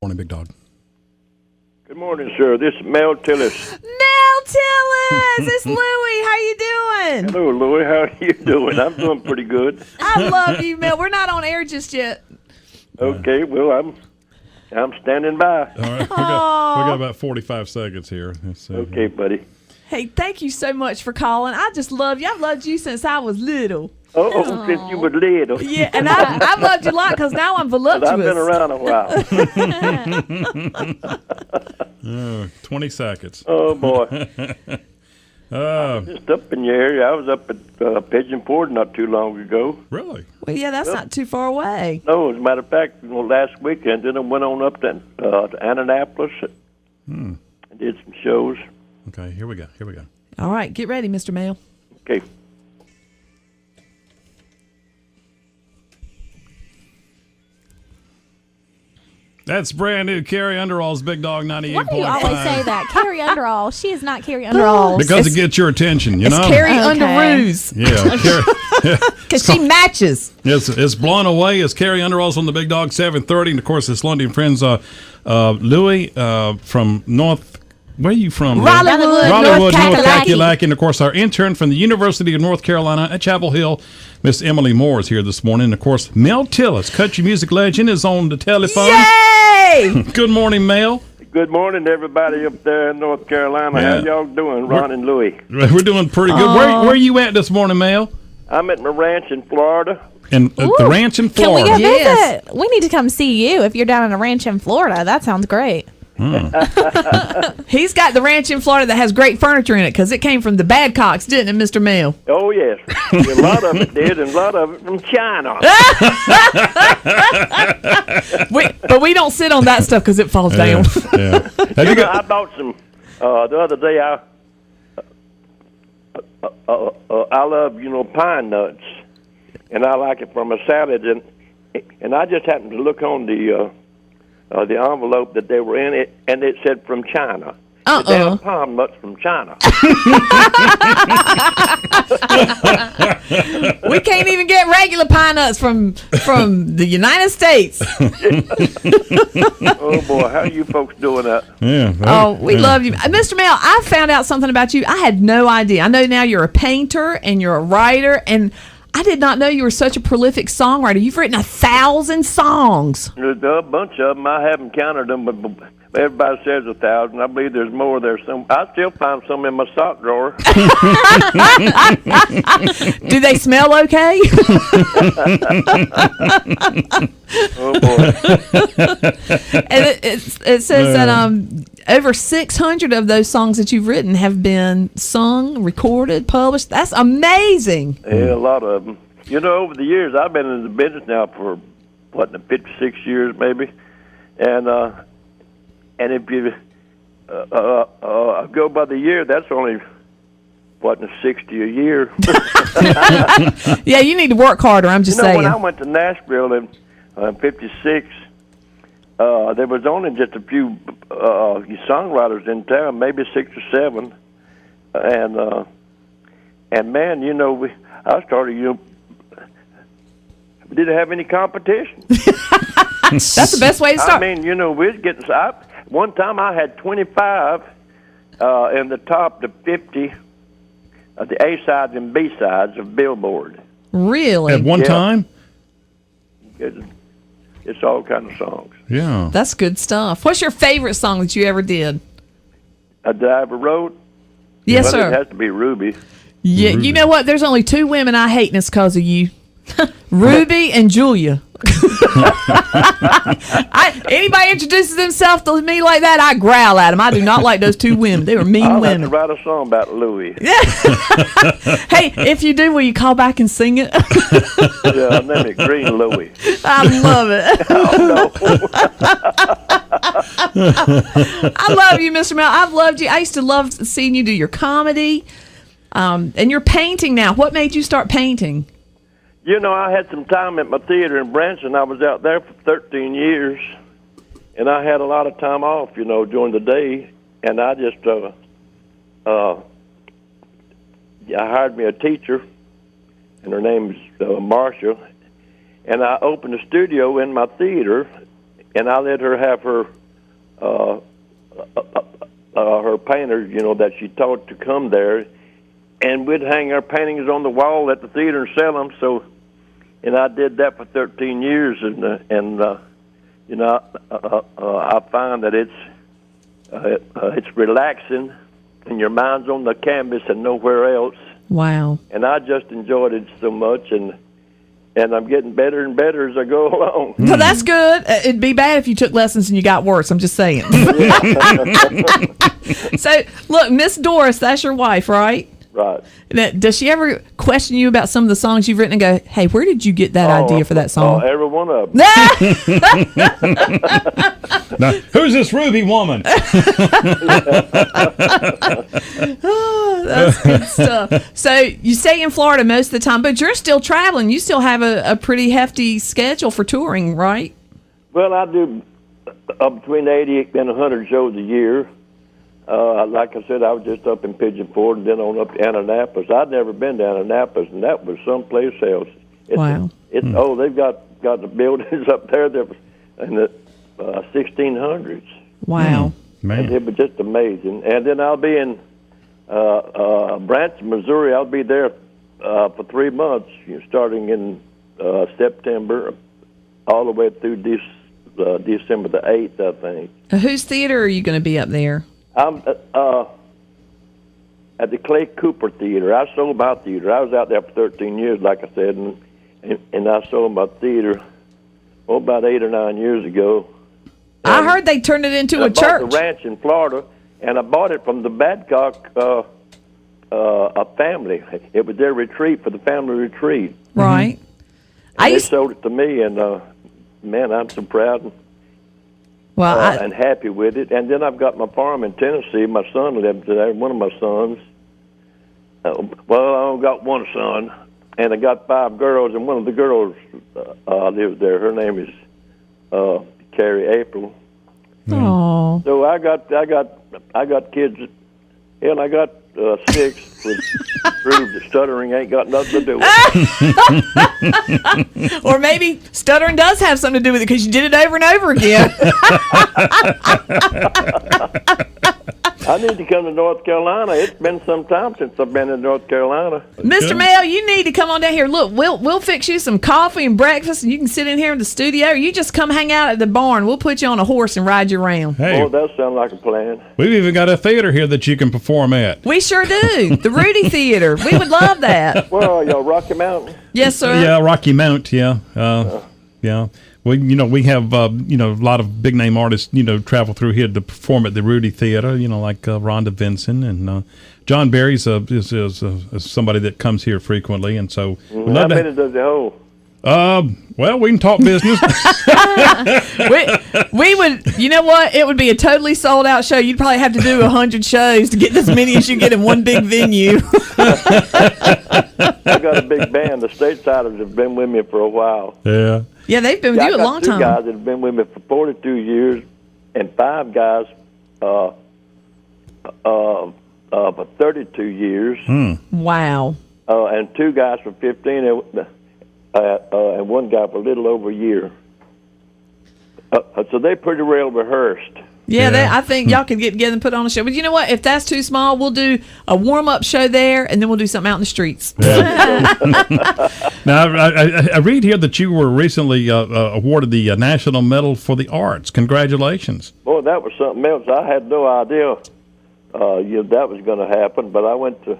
Morning, Big Dog. Good morning, sir. This is Mel Tillis. Mel Tillis! It's Louie. How you doing? Hello, Louie. How are you doing? I'm doing pretty good. I love you, Mel. We're not on air just yet. Okay, well, I'm standing by. All right, we got about 45 seconds here. Okay, buddy. Hey, thank you so much for calling. I just love you. I've loved you since I was little. Oh, since you were little. Yeah, and I've loved you a lot because now I'm voluptuous. I've been around a while. 20 seconds. Oh, boy. Just up in your area. I was up at Pigeon Forge not too long ago. Really? Well, yeah, that's not too far away. No, as a matter of fact, last weekend, then I went on up to Annapolis and did some shows. Okay, here we go. All right, get ready, Mr. Mel. Okay. That's brand new Carrie Underall's Big Dog 98.5. Why do you always say that? Carrie Underall. She is not Carrie Underall. Because it gets your attention, you know? It's Carrie Okay. Underoos. Yeah, Carrie. Because she matches. It's blown away. It's Carrie Underall's on the Big Dog 7:30, and of course it's Lundy Friends. Louie from North. Where are you from? Raleigh-Wood, North Kakalaki. And of course our intern from the University of North Carolina at Chapel Hill, Miss Emily Moore, is here this morning. And of course Mel Tillis, country music legend, is on the telephone. Yay! Good morning, Mel. Good morning to everybody up there in North Carolina. Yeah. How y'all doing, Ron and Louie? We're doing pretty good. Where are you at this morning, Mel? I'm at my ranch in Florida. And at the ranch in Can we Florida. go Yes. visit? We need to come see you if you're down in a ranch in Florida. That sounds great. He's got the ranch in Florida that has great furniture in it because it came from the Badcocks, didn't it, Mr. Mel? Oh, yes. A lot of it did, and a lot of it from China. But we don't sit on that stuff because it falls down. Yeah. Have you got? I bought some the other day. I love pine nuts, and I like it from a salad. And I just happened to look on the envelope that they were in it, and it said from China. The damn palm nuts from China. We can't even get regular pine nuts from the United States. Oh boy, how you folks doing that? Yeah. Oh, we love you. Mr. Mel, I found out something about you. I had no idea. I know now you're a painter and you're a writer, and I did not know you were such a prolific songwriter. You've written 1,000 songs. There's a bunch of them. I haven't counted them, but everybody says 1,000. I believe there's more there. I still find some in my sock drawer. Do they smell okay? Oh boy. And it says that over 600 of those songs that you've written have been sung, recorded, published. That's amazing. Yeah, a lot of them. Over the years, I've been in the business now for 56 years maybe, and if you go by the year, that's only 60 a year. Yeah, you need to work harder. I'm just saying. When I went to Nashville in '56, there was only just a few songwriters in town, maybe 6 or 7, and man, I started, we didn't have any competition. That's the best way to start. I mean, we was getting. One time I had 25 in the top to 50 of the A sides and B sides of Billboard. Really? At one time? It's all kind of songs. Yeah. That's good stuff. What's your favorite song that you ever did? That I ever wrote? Yes, Well, sir. it has to be Ruby. Yeah, you know what? There's only 2 women I hate, and it's because of you. Ruby and Julia. Anybody introduces themselves to me like that, I growl at them. I do not like those 2 women. They were mean I'll have to women. write a song about Louie. Hey, if you do, will you call back and sing it? Yeah, name it Green Louie. I love it. Oh, no. I love you, Mr. Mel. I've loved you. I used to love seeing you do your comedy. And you're painting now. What made you start painting? I had some time at my theater in Branson. I was out there for 13 years, and I had a lot of time off, during the day. And I just, I hired me a teacher, and her name's Marcia. And I opened a studio in my theater, and I let her have her painters, that she taught to come there, and we'd hang our paintings on the wall at the theater and sell them. So, and I did that for 13 years, and I find that it's relaxing, and your mind's on the canvas and nowhere else. Wow. And I just enjoyed it so much, and I'm getting better and better as I go along. So that's good. It'd be bad if you took lessons and you got worse. I'm just saying. So, look, Miss Doris, that's your wife, right? Right. Now, does she ever question you about some of the songs you've written and go, hey, where did you get that idea for that song? Every one of them. Now, who's this Ruby woman? Oh, that's good stuff. So you stay in Florida most of the time, but you're still traveling. You still have a pretty hefty schedule for touring, right? Well, I do between 80 and 100 shows a year. Like I said, I was just up in Pigeon Forge and then on up to Annapolis. I'd never been to Annapolis, and that was someplace else. Wow. They've got the buildings up there that was in the 1600s. Wow. Man. And it was just amazing. And then I'll be in Branson, Missouri. I'll be there for 3 months, starting in September all the way through December the 8th, I think. Whose theater are you going to be up there? I'm at the Clay Cooper Theater. I sold my theater. I was out there for 13 years, like I said, and I sold my theater about 8 or 9 years ago. I heard they turned it into a church. I bought the ranch in Florida, and I bought it from the Badcock a family. It was their retreat for the family retreat. Right. And they sold it to me, and man, I'm so proud and happy with it. And then I've got my farm in Tennessee. My son lives there, one of my sons. Well, I only got one son, and I got 5 girls, and one of the girls lives there. Her name is Carrie April. Oh. So I got kids, and I got 6 with prove that stuttering ain't got nothing to do with it. Or maybe stuttering does have something to do with it because you did it over and over again. I need to come to North Carolina. It's been some time since I've been in North Carolina. Mr. Mel, you need to come on down here. Look, we'll fix you some coffee and breakfast, and you can sit in here in the studio. Or you just come hang out at the barn. We'll put you on a horse and ride you around. Hey, Oh, that sounds like a plan. we've even got a theater here that you can perform at. We sure do. The Rudy Theater. We would love that. Where are y'all, Rocky Mountain? Yes, sir. Yeah, Rocky Mount. Yeah, yeah. We have a lot of big name artists travel through here to perform at the Rudy Theater. Like Rhonda Vincent and John Barry's is somebody that comes here frequently, and so How many does it hold? well, we can talk business. we would, you know what? It would be a totally sold out show. You'd probably have to do 100 shows to get as many as you get in one big venue. I got a big band. The Statesiders have been with me for a while. Yeah. Yeah, they've been with you a long time. I got 2 guys that have been with me for 42 years, and 5 guys for 32 years. Wow. And 2 guys for 15, and 1 guy for a little over a year. So they're pretty well rehearsed. Yeah, I think y'all could get together and put on a show. But you know what? If that's too small, we'll do a warm-up show there, and then we'll do something out in the streets. Yeah. Now, I read here that you were recently awarded the National Medal for the Arts. Congratulations. Boy, that was something else. I had no idea that was going to happen, but I went to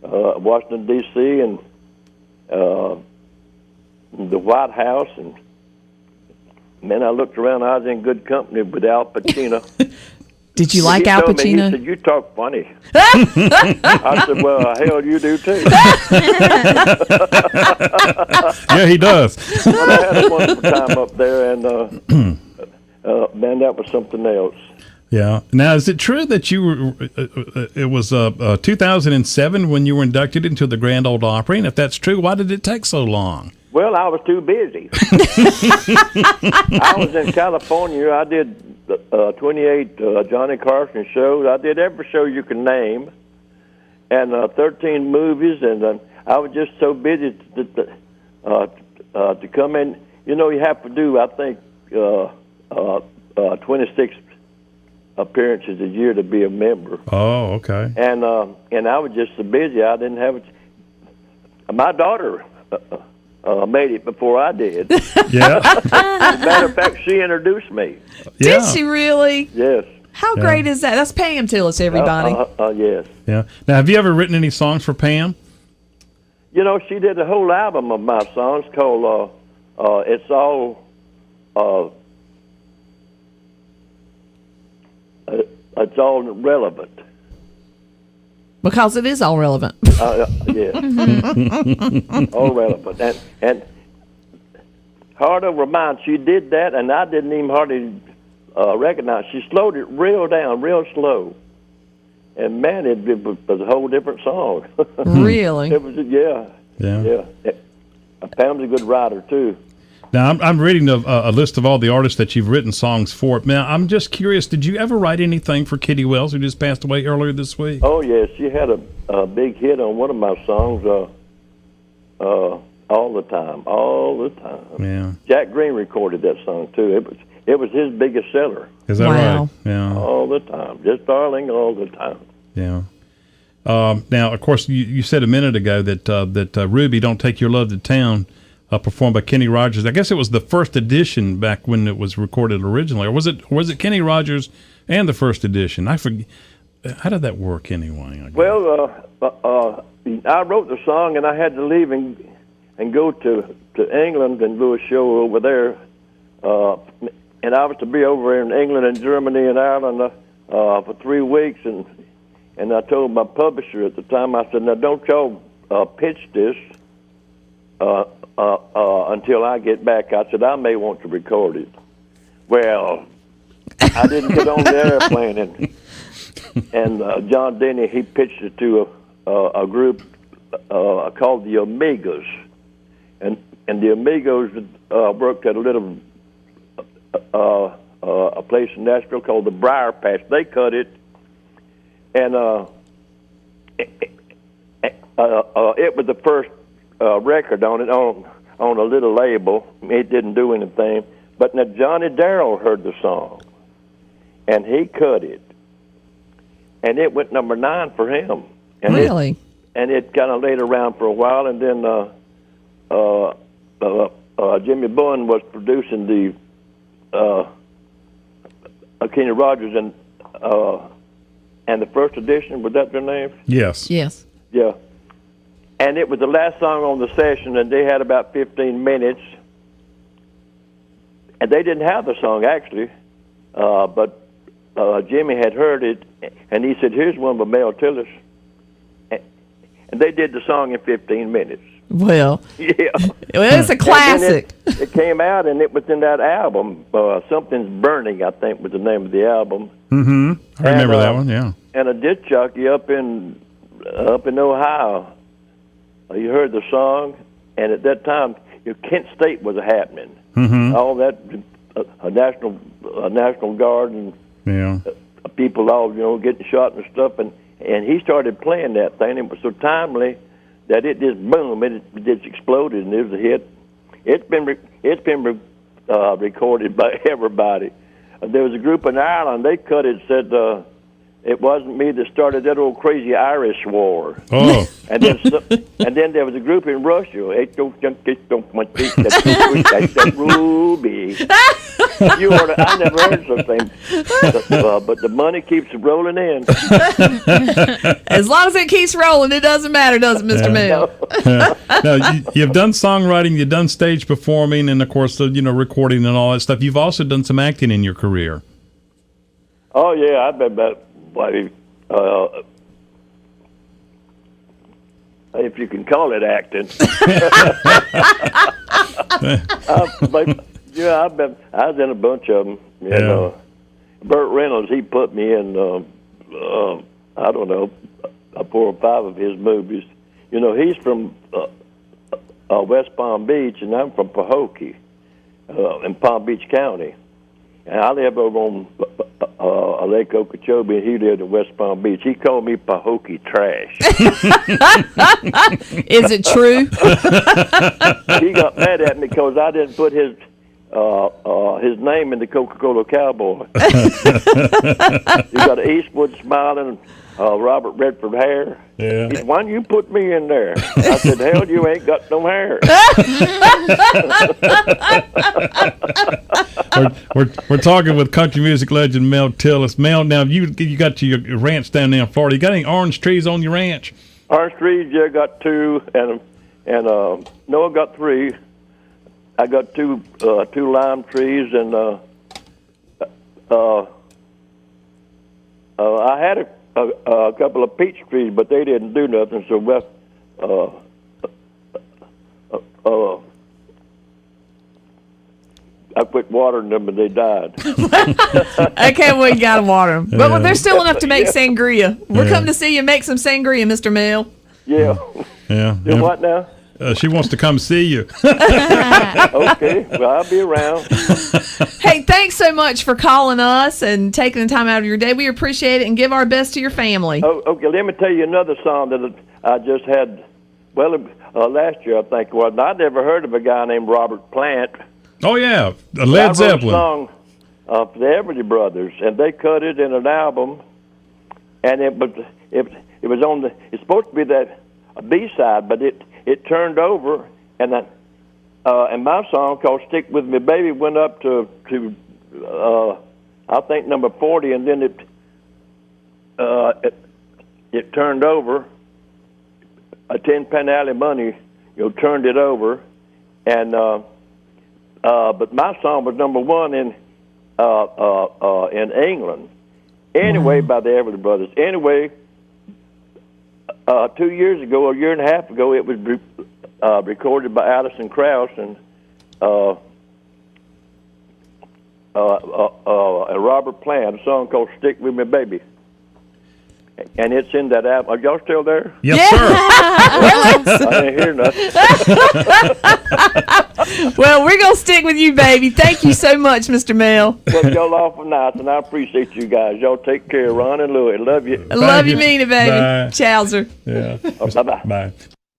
Washington, D.C., and the White House, and man, I looked around. I was in good company with Al Pacino. Did you like Al Pacino? He said, "You talk funny." I said, "Well, hell, you do too." Yeah, he does. But I had a wonderful time up there, and man, that was something else. Yeah. Now, is it true that you were? It was 2007 when you were inducted into the Grand Ole Opry, and if that's true, why did it take so long? Well, I was too busy. I was in California. I did 28 Johnny Carson shows. I did every show you can name, and 13 movies. And I was just so busy to come in. You have to do, I think, 26 appearances a year to be a member. Oh, okay. And I was just so busy, I didn't have it. My daughter made it before I did. Yeah. As a matter of fact, she introduced me. Yeah. Did she really? Yes. How great is that? That's Pam Tillis, everybody. Yes. Yeah. Now, have you ever written any songs for Pam? You know, she did a whole album of my songs called "It's All." It's all relevant. Because it is all relevant. Yeah, all relevant. And hard over mine, she did that, and I didn't even hardly recognize. She slowed it real down, real slow, and man, it was a whole different song. Really? It was, yeah. Pam's a good writer too. Now, I'm reading a list of all the artists that you've written songs for. Now, I'm just curious, did you ever write anything for Kitty Wells, who just passed away earlier this week? Oh, yes. She had a big hit on one of my songs, All the Time. Yeah. Jack Green recorded that song, too. It was his biggest seller. Is that Wow. right? Yeah. All the time. Just darling all the time. Yeah. Now, of course, you said a minute ago that Ruby, Don't Take Your Love to Town, performed by Kenny Rogers. I guess it was the first edition back when it was recorded originally, or was it Kenny Rogers and the first edition? I forget. How did that work anyway? Well, I wrote the song, and I had to leave and go to England and do a show over there. And I was to be over in England and Germany and Ireland for 3 weeks. And I told my publisher at the time, I said, now don't y'all pitch this until I get back. I said, I may want to record it. Well, I didn't get on the airplane, and John Denny, he pitched it to a group called the Amigos, and the Amigos worked at a little a place in Nashville called the Briar Patch. They cut it, and it was the first record on it on a little label. It didn't do anything, but now Johnny Darrell heard the song, and he cut it, and it went number 9 for him. And Really? It kind of laid around for a while, and then Jimmy Bowen was producing the Kenny Rogers and the first edition. Was that their name? Yes. Yes. Yeah. And it was the last song on the session, and they had about 15 minutes. And they didn't have the song, actually, but Jimmy had heard it, and he said, here's one by Mel Tillis. And they did the song in 15 minutes. Well, Yeah. well, it's a classic. It came out, and it was in that album. Something's Burning, I think, was the name of the album. Mm-hmm. I remember that one, yeah. And a disc jockey up in Ohio, he heard the song, and at that time, Kent State was happening. Mm-hmm. All that National Guard and Yeah. people all getting shot and stuff, and he started playing that thing. It was so timely that it just boom, it just exploded, and it was a hit. It's been recorded by everybody. There was a group in Ireland. They cut it. Said it wasn't me that started that old crazy Irish war. Oh. And then there was a group in Russia. Ruby. I never heard such thing. But the money keeps rolling in. As long as it keeps rolling, it doesn't matter, does it, Mr. Mel? Now, you've done songwriting, you've done stage performing, and of course, recording and all that stuff. You've also done some acting in your career. Oh yeah, I've been about if you can call it acting. I was in a bunch of them. Burt Reynolds, he put me in, I don't know, 4 or 5 of his movies. He's from West Palm Beach, and I'm from Pahokee in Palm Beach County. And I live over on Lake Okeechobee, and he lived in West Palm Beach. He called me Pahokee trash. Is it true? He got mad at me because I didn't put his his name in the Coca-Cola Cowboy. You got Eastwood smiling, Robert Redford hair. Yeah. He said, "Why don't you put me in there?" I said, "Hell, you ain't got no hair." We're talking with country music legend Mel Tillis. Mel, now you got your ranch down there in Florida. You got any orange trees on your ranch? Orange trees, yeah, got two, and no, I got three. I got two lime trees, and I had a couple of peach trees, but they didn't do nothing. So I quit watering them, and they died. Okay, well, you got to water them. But Yeah. there's still enough to make sangria. We're Yeah. coming to see you make some sangria, Mr. Mel. Yeah. Yeah. Do what now? She wants to come see you. Okay, well, I'll be around. Hey, thanks so much for calling us and taking the time out of your day. We appreciate it, and give our best to your family. Oh, okay, let me tell you another song that I just had, last year, I think it was. And I never heard of a guy named Robert Plant. Oh yeah, I Led wrote Zeppelin. a song for the Everly Brothers, and they cut it in an album, and it was on the. It's supposed to be that a B-side, but it turned over, and my song called "Stick With Me, Baby" went up to I think number 40, and then it turned over. A 10-penny alley money, turned it over, and but my song was number one in England. Anyway, by the Everly Brothers. Anyway, 2 years ago, a year and a half ago, it was recorded by Alison Krauss and Robert Plant, a song called "Stick With Me, Baby." And it's in that album. Are y'all still there? Yes, sir. I didn't hear nothing. Well, we're going to stick with you, baby. Thank you so much, Mr. Mel. Well, y'all awful nice, and I appreciate you guys. Y'all take care, Ron and Louie. Love you. I love you, you. mean it, baby. Bye. Chowser. Yeah. Bye-bye. Bye.